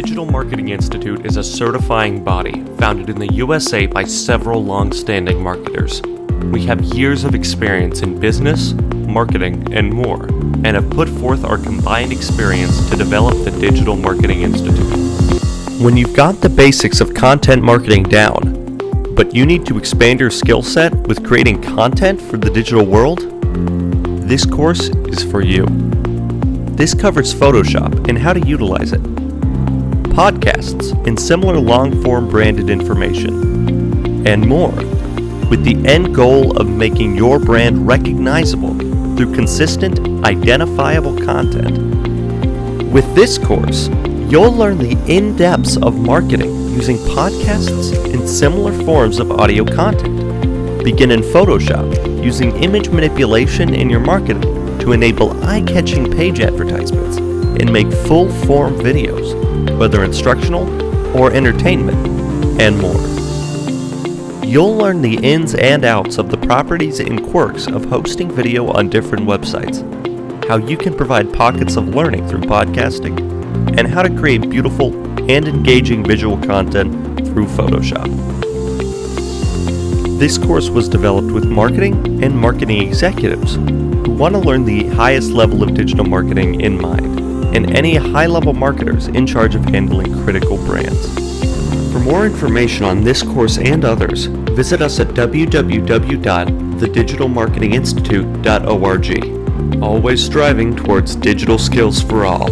Digital Marketing Institute is a certifying body founded in the USA by several long-standing marketers. We have years of experience in business, marketing, and more, and have put forth our combined experience to develop the Digital Marketing Institute. When you've got the basics of content marketing down, but you need to expand your skill set with creating content for the digital world, this course is for you. This covers Photoshop and how to utilize it, podcasts and similar long-form branded information, and more, with the end goal of making your brand recognizable through consistent, identifiable content. With this course, you'll learn the in-depths of marketing using podcasts and similar forms of audio content. Begin in Photoshop using image manipulation in your marketing to enable eye-catching page advertisements and make full-form videos, whether instructional or entertainment, and more. You'll learn the ins and outs of the properties and quirks of hosting video on different websites, how you can provide pockets of learning through podcasting, and how to create beautiful and engaging visual content through Photoshop. This course was developed with marketing and marketing executives who want to learn the highest level of digital marketing in mind, and any high-level marketers in charge of handling critical brands. For more information on this course and others, visit us at www.thedigitalmarketinginstitute.org. Always striving towards digital skills for all.